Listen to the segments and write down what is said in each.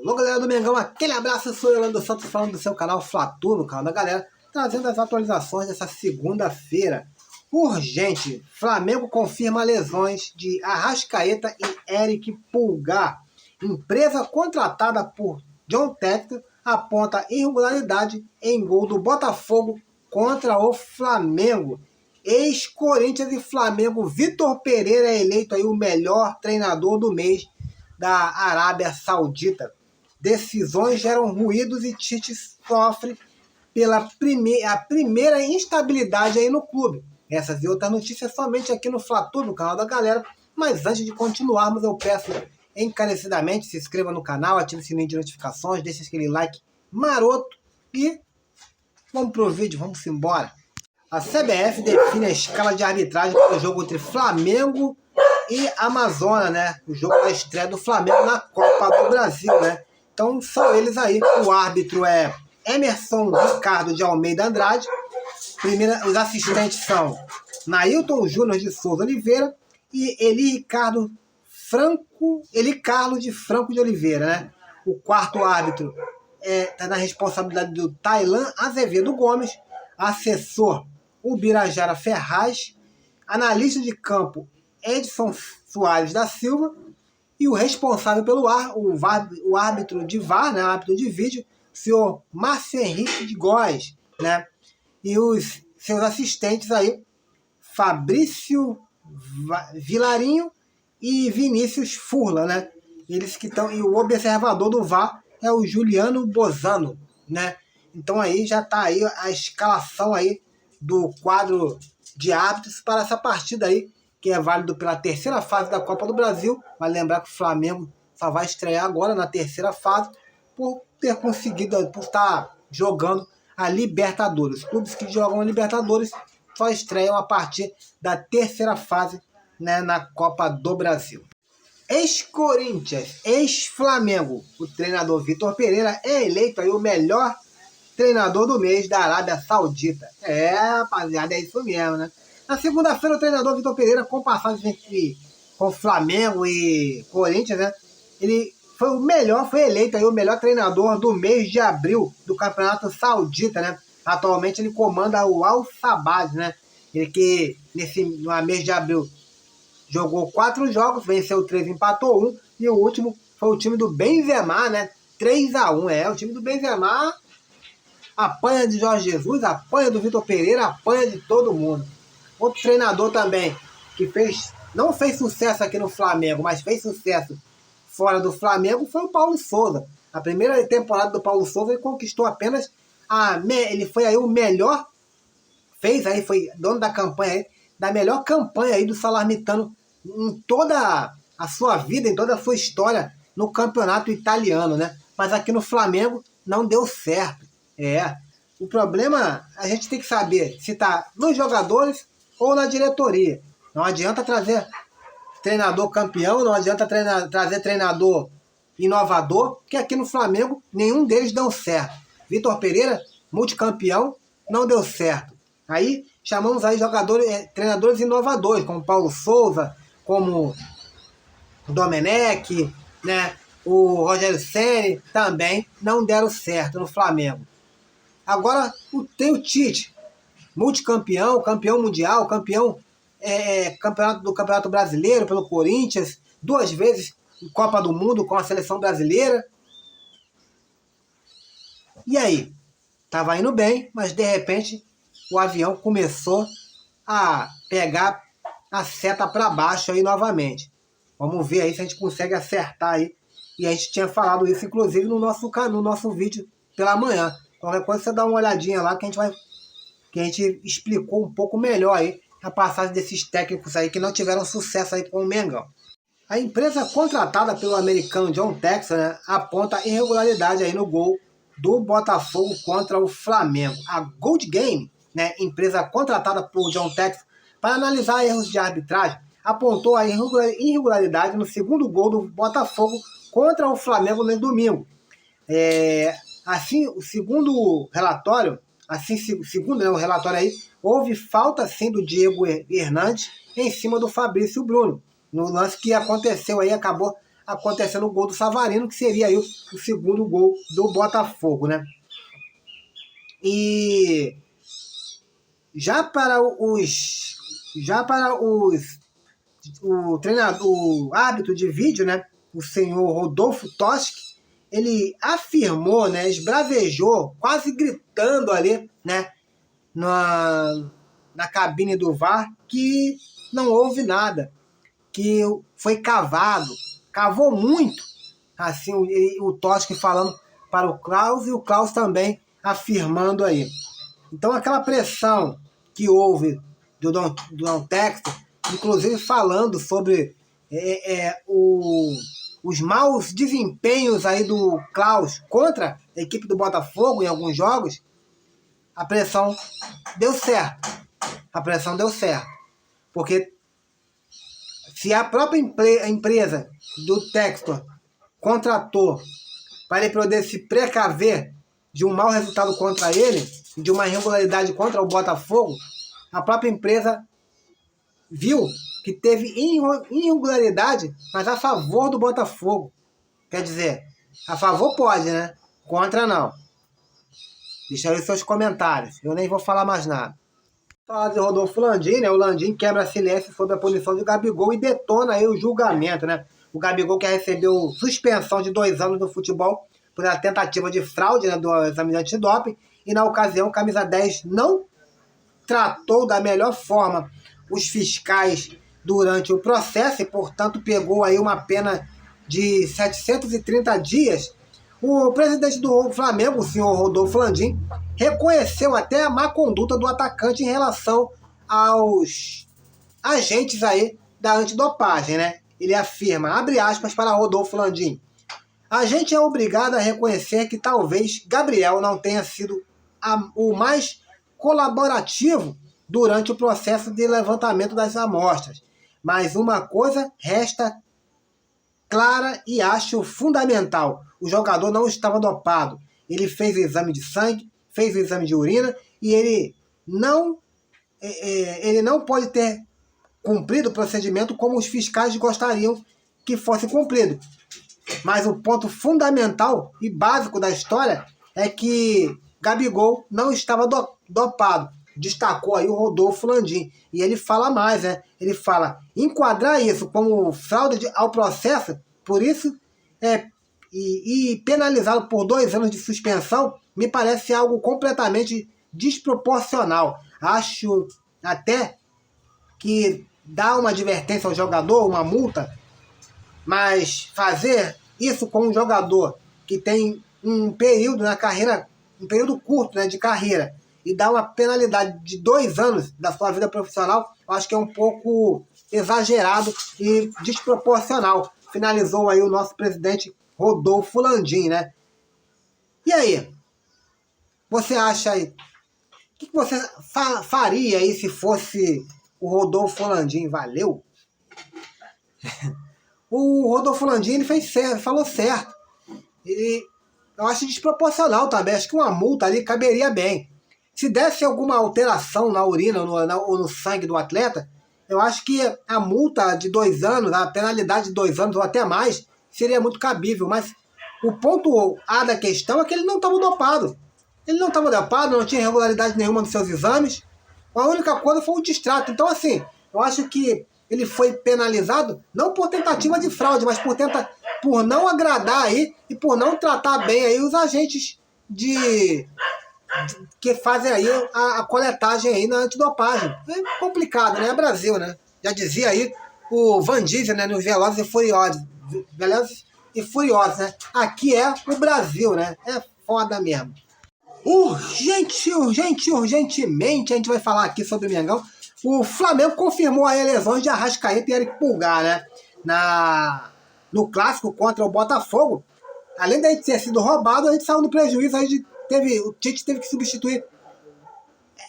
Alô galera do Mengão, aquele abraço, eu sou o Orlando Santos falando do seu canal Fla-Tu, no canal da galera, trazendo as atualizações dessa segunda-feira. Urgente, Flamengo confirma lesões de Arrascaeta e Eric Pulgar. Empresa contratada por John Textor aponta irregularidade em gol do Botafogo contra o Flamengo. Ex-Corinthians e Flamengo, Vitor Pereira é eleito aí o melhor treinador do mês da Arábia Saudita. Decisões geram ruídos e Tite sofre pela primeira instabilidade aí no clube. Essas e outras notícias somente aqui no Fla-Tu, no canal da galera. Mas antes de continuarmos, eu peço encarecidamente, se inscreva no canal, ative o sininho de notificações, deixe aquele like maroto e vamos pro vídeo, vamos embora. A CBF define a escala de arbitragem para o jogo entre Flamengo e Amazonas, né? O jogo da estreia do Flamengo na Copa do Brasil, né? Então são eles aí. O árbitro é Emerson Ricardo de Almeida Andrade. Os assistentes são Nailton Júnior de Souza Oliveira e Eli Carlos de Franco de Oliveira, né? O quarto árbitro está na responsabilidade do Tailan Azevedo Gomes, assessor Ubirajara Ferraz, analista de campo Edson Soares da Silva e o responsável pelo o árbitro de VAR, né, árbitro de vídeo, o senhor Márcio Henrique de Góes, né? E os seus assistentes aí, Fabrício Vilarinho e Vinícius Furla, né? Eles que estão, e o observador do VAR é o Juliano Bozano, né? Então aí já está aí a escalação aí do quadro de árbitros para essa partida aí, que é válido pela terceira fase da Copa do Brasil. Vale lembrar que o Flamengo só vai estrear agora na terceira fase por ter conseguido, por estar jogando a Libertadores. Os clubes que jogam a Libertadores só estreiam a partir da terceira fase, né, na Copa do Brasil. Ex-Corinthians, ex-Flamengo, o treinador Vitor Pereira é eleito aí o melhor treinador do mês da Arábia Saudita. Rapaziada, é isso mesmo, né? Na segunda-feira, o treinador Vitor Pereira, com passagem com Flamengo e Corinthians, né? Ele foi eleito aí o melhor treinador do mês de abril do Campeonato Saudita, né? Atualmente ele comanda o Al Sabbah, né? Ele que no mês de abril jogou 4 jogos, venceu 3, empatou 1, e o último foi o time do Benzema, né? 3-1, o time do Benzema apanha de Jorge Jesus, apanha do Vitor Pereira, apanha de todo mundo. Outro treinador também que não fez sucesso aqui no Flamengo, mas fez sucesso fora do Flamengo foi o Paulo Souza. A primeira temporada do Paulo Souza ele conquistou apenas ele foi aí o melhor, foi dono da campanha aí, da melhor campanha aí do Salernitano em toda a sua vida, em toda a sua história no campeonato italiano, né? Mas aqui no Flamengo não deu certo. O problema, a gente tem que saber se está nos jogadores ou na diretoria. Não adianta trazer treinador campeão, não adianta trazer treinador inovador, porque aqui no Flamengo nenhum deles deu certo. Vitor Pereira, multicampeão, não deu certo. Aí chamamos aí treinadores inovadores, como Paulo Souza, como Domenech, né? O Rogério Ceni também não deram certo no Flamengo. Agora tem o Tite, multicampeão, campeão mundial, campeão do Campeonato Brasileiro pelo Corinthians, 2 vezes Copa do Mundo com a seleção brasileira. E aí? Tava indo bem, mas de repente o avião começou a pegar a seta para baixo aí novamente. Vamos ver aí se a gente consegue acertar aí. E a gente tinha falado isso inclusive no nosso vídeo pela manhã. Qualquer coisa você dá uma olhadinha lá que a gente explicou um pouco melhor aí a passagem desses técnicos aí que não tiveram sucesso aí com o Mengão. A empresa contratada pelo americano John Textor, né, aponta irregularidade aí no gol do Botafogo contra o Flamengo. A Gold Game, né, empresa contratada por John Textor para analisar erros de arbitragem, apontou a irregularidade no segundo gol do Botafogo contra o Flamengo no domingo. Assim, segundo o relatório aí, houve falta sim do Diego Hernandes em cima do Fabrício Bruno. No lance que aconteceu aí, acabou acontecendo o gol do Savarino, que seria aí o segundo gol do Botafogo, né? E já para o treinador, o árbitro de vídeo, né, o senhor Rodolfo Toschi, ele afirmou, né, esbravejou, quase gritando ali, né, na cabine do VAR, que não houve nada, que foi cavou muito, assim, o Toschi falando para o Klaus e o Klaus também afirmando aí. Então aquela pressão que houve do Don Textor, inclusive falando sobre os maus desempenhos aí do Klaus contra a equipe do Botafogo em alguns jogos, a pressão deu certo. Porque se a própria empresa do Textor contratou para ele poder se precaver de um mau resultado contra ele, de uma irregularidade contra o Botafogo, a própria empresa viu que teve irregularidade, mas a favor do Botafogo. Quer dizer, a favor pode, né? Contra não. Deixa aí seus comentários. Eu nem vou falar mais nada. Falar de Rodolfo Landim, né? O Landim quebra silêncio sobre a punição de Gabigol e detona aí o julgamento, né? O Gabigol que recebeu suspensão de 2 anos do futebol por uma tentativa de fraude, né, do exame de antidoping, e na ocasião o camisa 10 não tratou da melhor forma os fiscais durante o processo e, portanto, pegou aí uma pena de 730 dias. O presidente do Flamengo, o senhor Rodolfo Landim, reconheceu até a má conduta do atacante em relação aos agentes aí da antidopagem, né? Ele afirma, abre aspas para Rodolfo Landim, a gente é obrigado a reconhecer que talvez Gabriel não tenha sido o mais colaborativo durante o processo de levantamento das amostras. Mas uma coisa resta clara e acho fundamental. O jogador não estava dopado. Ele fez o exame de sangue, fez o exame de urina e ele não pode ter cumprido o procedimento como os fiscais gostariam que fosse cumprido. Mas o ponto fundamental e básico da história é que Gabigol não estava dopado. Destacou aí o Rodolfo Landim. E ele fala mais, né? Ele fala, enquadrar isso como fraude ao processo, por isso, e penalizá-lo por 2 anos de suspensão, me parece algo completamente desproporcional. Acho até que dar uma advertência ao jogador, uma multa, mas fazer isso com um jogador que tem um período na carreira, um período curto, né, de carreira, e dar uma penalidade de 2 anos da sua vida profissional, eu acho que é um pouco exagerado e desproporcional. Finalizou aí o nosso presidente Rodolfo Landim, né? E aí? Você acha aí? O que você faria aí se fosse o Rodolfo Landim? Valeu? O Rodolfo Landim ele fez certo, falou certo. E eu acho desproporcional também. Acho que uma multa ali caberia bem. Se desse alguma alteração na urina ou no sangue do atleta, eu acho que a multa de 2 anos, a penalidade de 2 anos ou até mais, seria muito cabível. Mas o ponto A da questão é que ele não estava dopado. Ele não estava dopado, não tinha irregularidade nenhuma nos seus exames. A única coisa foi o distrato. Então, assim, eu acho que ele foi penalizado não por tentativa de fraude, mas por não agradar aí e por não tratar bem aí os agentes que fazem aí a coletagem aí na antidopagem. É complicado, né? É Brasil, né? Já dizia aí o Van Diesel, né? Nos Velozes e Furiosos. Velozes e Furiosos, né? Aqui é o Brasil, né? É foda mesmo. Urgentemente, a gente vai falar aqui sobre o Mengão. O Flamengo confirmou aí lesões de Arrascaeta e Eric Pulgar, né? No clássico contra o Botafogo. Além da gente ter sido roubado, a gente saiu no prejuízo. O Tite teve que substituir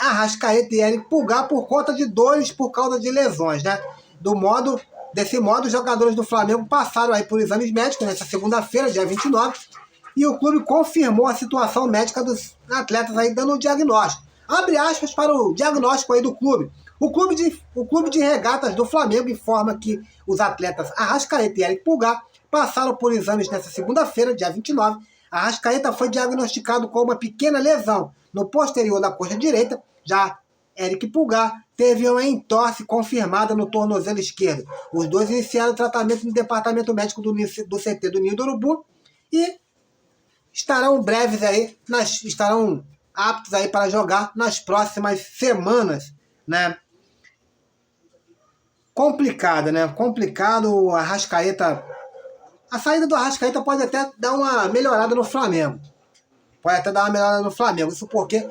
Arrascaeta e Eric Pulgar por conta de dores, por causa de lesões, né? Desse modo, os jogadores do Flamengo passaram aí por exames médicos nessa segunda-feira, dia 29, e o clube confirmou a situação médica dos atletas aí, dando um diagnóstico. Abre aspas para o diagnóstico aí do clube. O clube de regatas do Flamengo informa que os atletas Arrascaeta e Eric Pulgar passaram por exames nesta segunda-feira, dia 29. Arrascaeta foi diagnosticado com uma pequena lesão no posterior da coxa direita. Já Eric Pulgar teve uma entorse confirmada no tornozelo esquerdo. Os dois iniciaram o tratamento no departamento médico do CT do Ninho do Urubu e estarão breves aí, estarão aptos aí para jogar nas próximas semanas, né? Complicado, né? Complicado o Arrascaeta. A saída do Arrascaeta pode até dar uma melhorada no Flamengo. Isso porque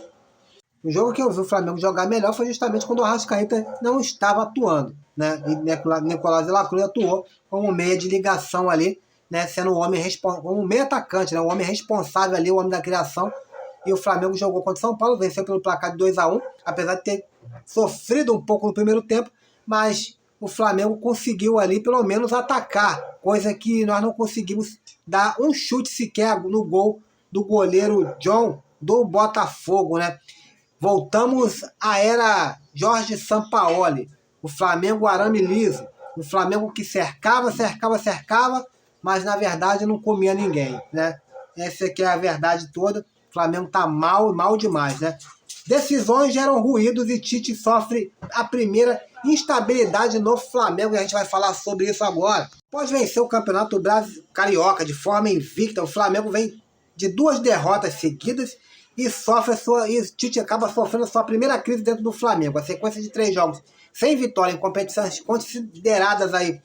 o jogo que eu vi o Flamengo jogar melhor foi justamente quando o Arrascaeta não estava atuando, né? E Nicolás de la Cruz atuou como meia de ligação ali, né? Sendo como meia atacante, né? O homem responsável ali, o homem da criação. E o Flamengo jogou contra o São Paulo, venceu pelo placar de 2-1, apesar de ter sofrido um pouco no primeiro tempo, mas o Flamengo conseguiu ali pelo menos atacar, coisa que nós não conseguimos dar um chute sequer no gol do goleiro John do Botafogo, né? Voltamos à era Jorge Sampaoli, o Flamengo arame liso, o Flamengo que cercava, mas na verdade não comia ninguém, né? Essa aqui é a verdade toda. O Flamengo tá mal demais, né? Decisões geram ruídos e Tite sofre a primeira instabilidade no Flamengo, e a gente vai falar sobre isso agora. Após vencer o Campeonato Carioca de forma invicta, o Flamengo vem de 2 derrotas seguidas e Tite acaba sofrendo sua primeira crise dentro do Flamengo. A sequência de 3 jogos sem vitória em competições consideradas aí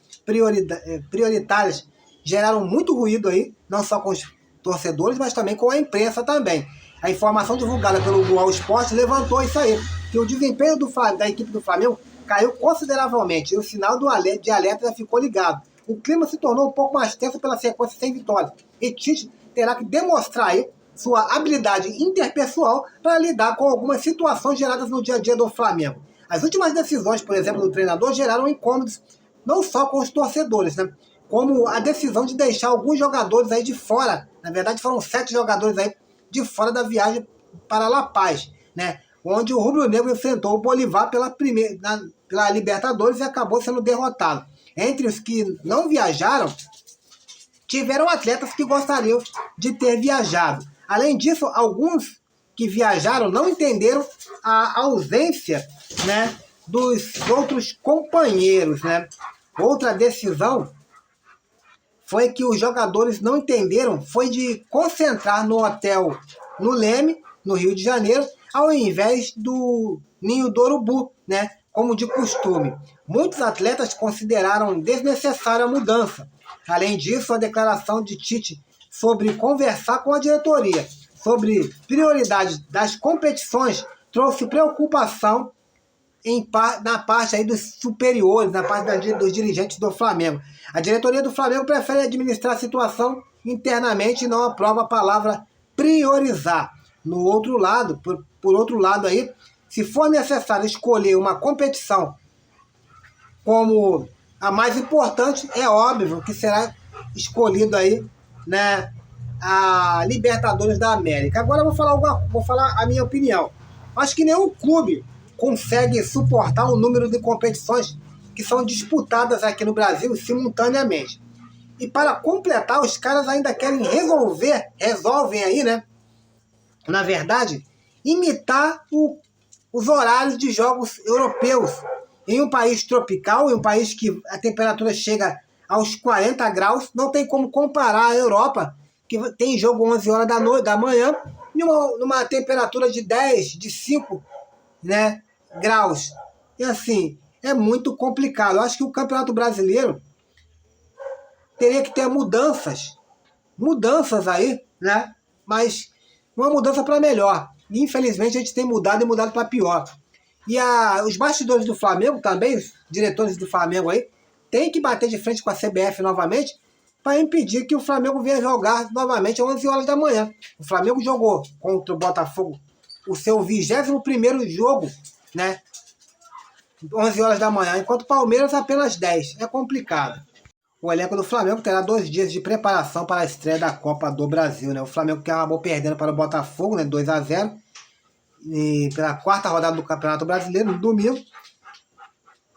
prioritárias geraram muito ruído aí, não só com os torcedores, mas também com a imprensa também. A informação divulgada pelo Globo Esporte levantou isso aí, que o desempenho da equipe do Flamengo caiu consideravelmente e o sinal de alerta já ficou ligado. O clima se tornou um pouco mais tenso pela sequência sem vitórias e Tite terá que demonstrar aí sua habilidade interpessoal para lidar com algumas situações geradas no dia a dia do Flamengo. As últimas decisões, por exemplo, do treinador geraram incômodos não só com os torcedores, né? Como a decisão de deixar alguns jogadores aí de fora. Na verdade, foram 7 jogadores aí de fora da viagem para La Paz, né? Onde o rubro-negro enfrentou o Bolívar pela Libertadores e acabou sendo derrotado. Entre os que não viajaram, tiveram atletas que gostariam de ter viajado. Além disso, alguns que viajaram não entenderam a ausência, né, dos outros companheiros, né? Outra decisão foi que os jogadores não entenderam, foi de concentrar no hotel no Leme, no Rio de Janeiro, ao invés do Ninho do Urubu, né, como de costume. Muitos atletas consideraram desnecessária a mudança. Além disso, a declaração de Tite sobre conversar com a diretoria sobre prioridade das competições trouxe preocupação na parte aí dos superiores, na parte dos dirigentes do Flamengo. A diretoria do Flamengo prefere administrar a situação internamente e não aprova a palavra priorizar. No outro lado, por outro lado aí, se for necessário escolher uma competição como a mais importante, é óbvio que será escolhido aí, né, a Libertadores da América. Agora eu vou falar a minha opinião. Acho que nenhum clube consegue suportar o número de competições que são disputadas aqui no Brasil simultaneamente. E para completar, os caras ainda querem resolvem aí, né? Na verdade, imitar os horários de jogos europeus. Em um país tropical, em um país que a temperatura chega aos 40 graus, não tem como comparar a Europa, que tem jogo 11 horas da manhã, numa temperatura de 5, né, graus. E assim, é muito complicado. Eu acho que o Campeonato Brasileiro teria que ter mudanças aí, né? Mas uma mudança para melhor. E, infelizmente, a gente tem mudado e mudado para pior. E os bastidores do Flamengo também, os diretores do Flamengo aí, tem que bater de frente com a CBF novamente para impedir que o Flamengo venha jogar novamente às 11 horas da manhã. O Flamengo jogou contra o Botafogo o seu 21º jogo, né? 11 horas da manhã, enquanto o Palmeiras apenas 10. É complicado. O elenco do Flamengo terá 2 dias de preparação para a estreia da Copa do Brasil, né? O Flamengo que acabou perdendo para o Botafogo, né? 2-0. E pela 4ª rodada do Campeonato Brasileiro, no domingo.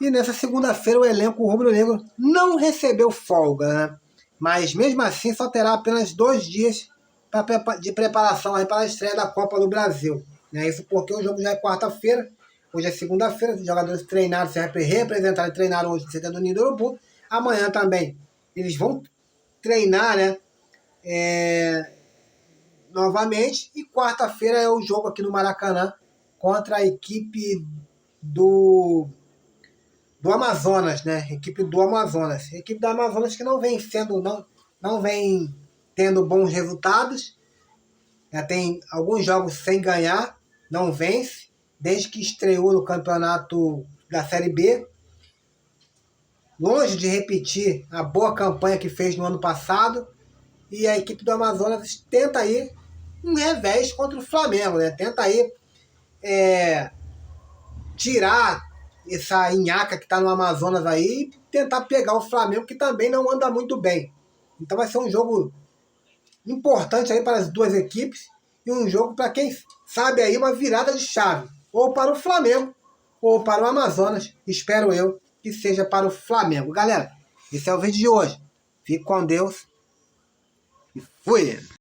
E nessa segunda-feira o elenco rubro-negro não recebeu folga, né? mas mesmo assim só terá apenas 2 dias de preparação aí para a estreia da Copa do Brasil. Isso porque o jogo já é quarta-feira, hoje é segunda-feira, os jogadores treinaram, se representaram e treinaram hoje no CT do Ninho do Urubu. Amanhã também eles vão treinar, né? Novamente, e quarta-feira é o jogo aqui no Maracanã contra a equipe do Amazonas, né? Equipe do Amazonas. Equipe do Amazonas que não vem tendo bons resultados. Já tem alguns jogos sem ganhar, não vence, desde que estreou no campeonato da Série B. Longe de repetir a boa campanha que fez no ano passado. E a equipe do Amazonas tenta aí um revés contra o Flamengo, né? Tenta aí tirar essa nhaca que está no Amazonas aí e tentar pegar o Flamengo, que também não anda muito bem. Então vai ser um jogo importante aí para as duas equipes e um jogo para quem sabe aí uma virada de chave, ou para o Flamengo ou para o Amazonas. Espero eu que seja para o Flamengo. Galera, esse é o vídeo de hoje. Fique com Deus e fui!